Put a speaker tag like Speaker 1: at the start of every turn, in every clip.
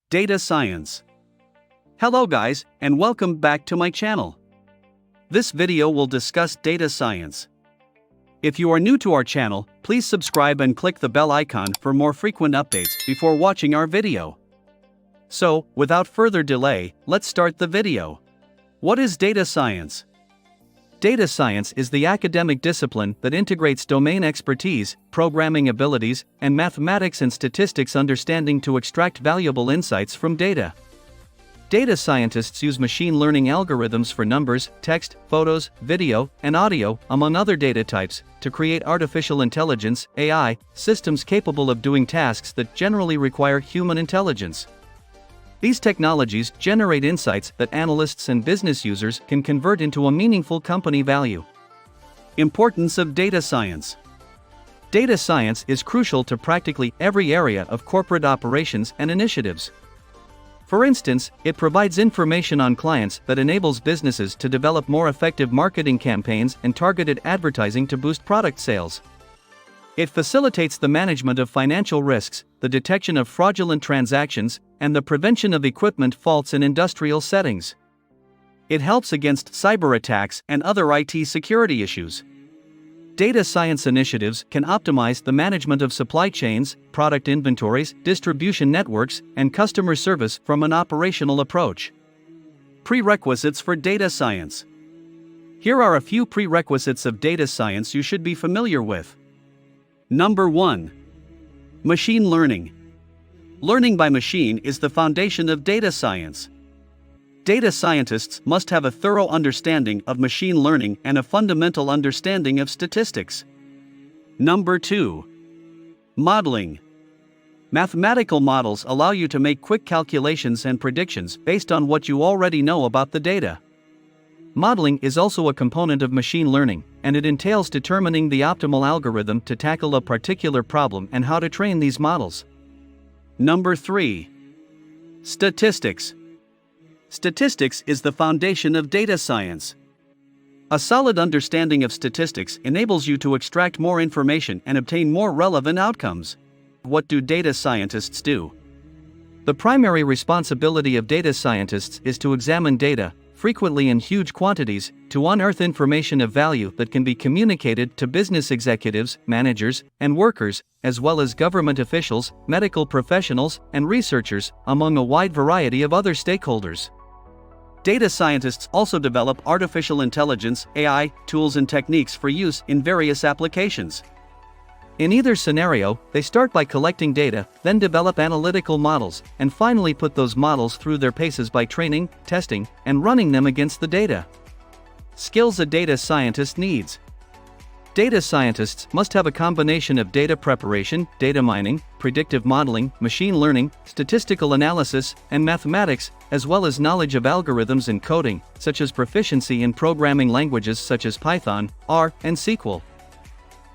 Speaker 1: Data science. Hello guys, and welcome back to my channel. This video will discuss data science. If you are new to our channel, please subscribe and click the bell icon for more frequent updates before watching our video. So, without further delay, let's start the video. What is data science? Data science is the academic discipline that integrates domain expertise, programming abilities, and mathematics and statistics understanding to extract valuable insights from data. Data scientists use machine learning algorithms for numbers, text, photos, video, and audio, among other data types, to create artificial intelligence (AI) systems capable of doing tasks that generally require human intelligence. These technologies generate insights that analysts and business users can convert into a meaningful company value. Importance of data science. Data science is crucial to practically every area of corporate operations and initiatives. For instance, it provides information on clients that enables businesses to develop more effective marketing campaigns and targeted advertising to boost product sales. It facilitates the management of financial risks, the detection of fraudulent transactions, and the prevention of equipment faults in industrial settings. It helps against cyber attacks and other IT security issues. Data science initiatives can optimize the management of supply chains, product inventories, distribution networks, and customer service from an operational approach. Prerequisites for data science. Here are a few prerequisites of data science you should be familiar with. Number 1. Machine learning. Learning by machine is the foundation of data science. Data scientists must have a thorough understanding of machine learning and a fundamental understanding of statistics. Number 2. Modeling. Mathematical models allow you to make quick calculations and predictions based on what you already know about the data. Modeling is also a component of machine learning, and it entails determining the optimal algorithm to tackle a particular problem and how to train these models. Number 3. Statistics. Statistics is the foundation of data science. A solid understanding of statistics enables you to extract more information and obtain more relevant outcomes. What do data scientists do? The primary responsibility of data scientists is to examine data, frequently in huge quantities, to unearth information of value that can be communicated to business executives, managers, and workers, as well as government officials, medical professionals, and researchers, among a wide variety of other stakeholders. Data scientists also develop artificial intelligence (AI) tools and techniques for use in various applications. In either scenario, they start by collecting data, then develop analytical models, and finally put those models through their paces by training, testing, and running them against the data. Skills a data scientist needs. Data scientists must have a combination of data preparation, data mining, predictive modeling, machine learning, statistical analysis, and mathematics, as well as knowledge of algorithms and coding, such as proficiency in programming languages such as Python, R, and SQL.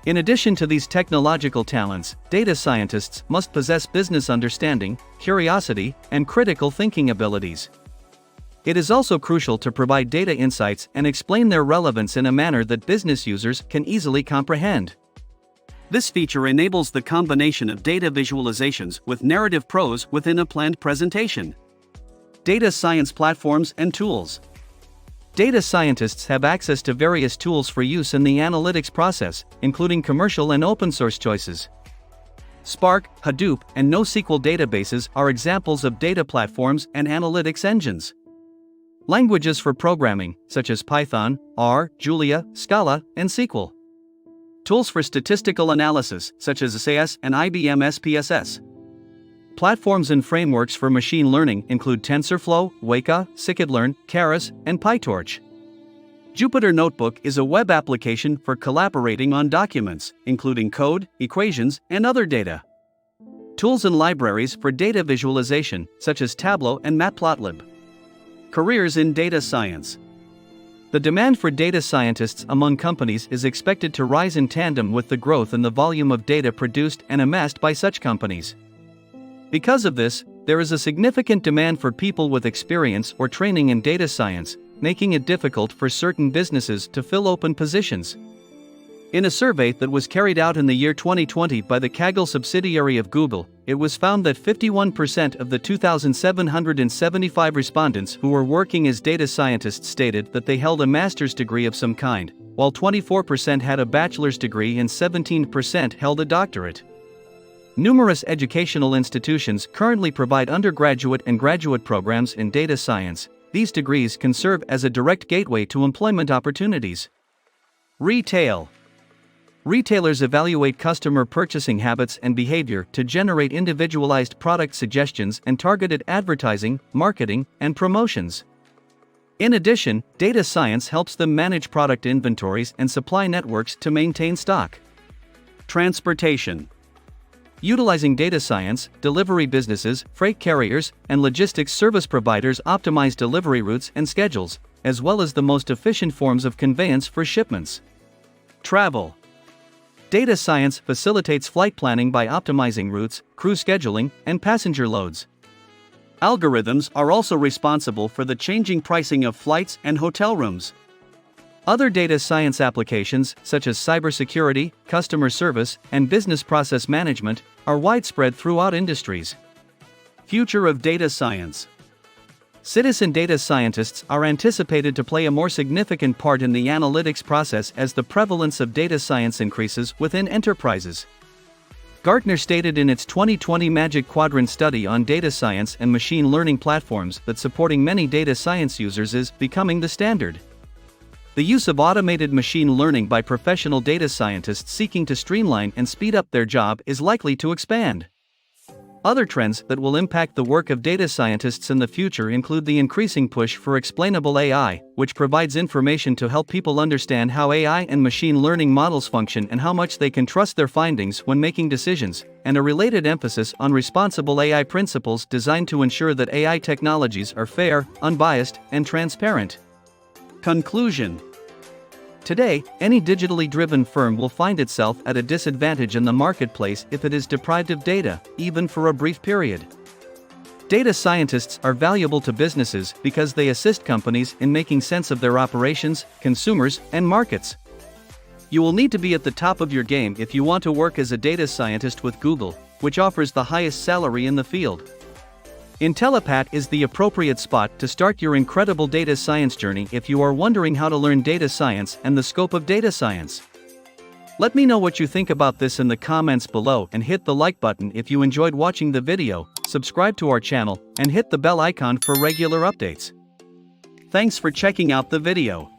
Speaker 1: In addition to these technological talents, data scientists must possess business understanding, curiosity, and critical thinking abilities. It is also crucial to provide data insights and explain their relevance in a manner that business users can easily comprehend. This feature enables the combination of data visualizations with narrative prose within a planned presentation. Data science platforms and tools. Data scientists have access to various tools for use in the analytics process, including commercial and open-source choices. Spark, Hadoop, and NoSQL databases are examples of data platforms and analytics engines. Languages for programming, such as Python, R, Julia, Scala, and SQL. Tools for statistical analysis, such as SAS and IBM SPSS. Platforms and frameworks for machine learning include TensorFlow, Weka, Scikit-learn, Keras, and PyTorch. Jupyter Notebook is a web application for collaborating on documents, including code, equations, and other data. Tools and libraries for data visualization, such as Tableau and Matplotlib. Careers in data science. The demand for data scientists among companies is expected to rise in tandem with the growth in the volume of data produced and amassed by such companies. Because of this, there is a significant demand for people with experience or training in data science, making it difficult for certain businesses to fill open positions. In a survey that was carried out in the year 2020 by the Kaggle subsidiary of Google, it was found that 51% of the 2,775 respondents who were working as data scientists stated that they held a master's degree of some kind, while 24% had a bachelor's degree and 17% held a doctorate. Numerous educational institutions currently provide undergraduate and graduate programs in data science. These degrees can serve as a direct gateway to employment opportunities. Retail. Retailers evaluate customer purchasing habits and behavior to generate individualized product suggestions and targeted advertising, marketing, and promotions. In addition, data science helps them manage product inventories and supply networks to maintain stock. Transportation. Utilizing data science, delivery businesses, freight carriers, and logistics service providers optimize delivery routes and schedules, as well as the most efficient forms of conveyance for shipments. Travel. Data science facilitates flight planning by optimizing routes, crew scheduling, and passenger loads. Algorithms are also responsible for the changing pricing of flights and hotel rooms. Other data science applications, such as cybersecurity, customer service, and business process management, are widespread throughout industries. Future of data science. Citizen data scientists are anticipated to play a more significant part in the analytics process as the prevalence of data science increases within enterprises. Gartner stated in its 2020 Magic Quadrant study on data science and machine learning platforms that supporting many data science users is becoming the standard. The use of automated machine learning by professional data scientists seeking to streamline and speed up their job is likely to expand. Other trends that will impact the work of data scientists in the future include the increasing push for explainable AI, which provides information to help people understand how AI and machine learning models function and how much they can trust their findings when making decisions, and a related emphasis on responsible AI principles designed to ensure that AI technologies are fair, unbiased, and transparent. Conclusion. Today, any digitally driven firm will find itself at a disadvantage in the marketplace if it is deprived of data, even for a brief period. Data scientists are valuable to businesses because they assist companies in making sense of their operations, consumers, and markets. You will need to be at the top of your game if you want to work as a data scientist with Google, which offers the highest salary in the field. Intellipat is the appropriate spot to start your incredible data science journey if you are wondering how to learn data science and the scope of data science. Let me know what you think about this in the comments below and hit the like button if you enjoyed watching the video, subscribe to our channel, and hit the bell icon for regular updates. Thanks for checking out the video.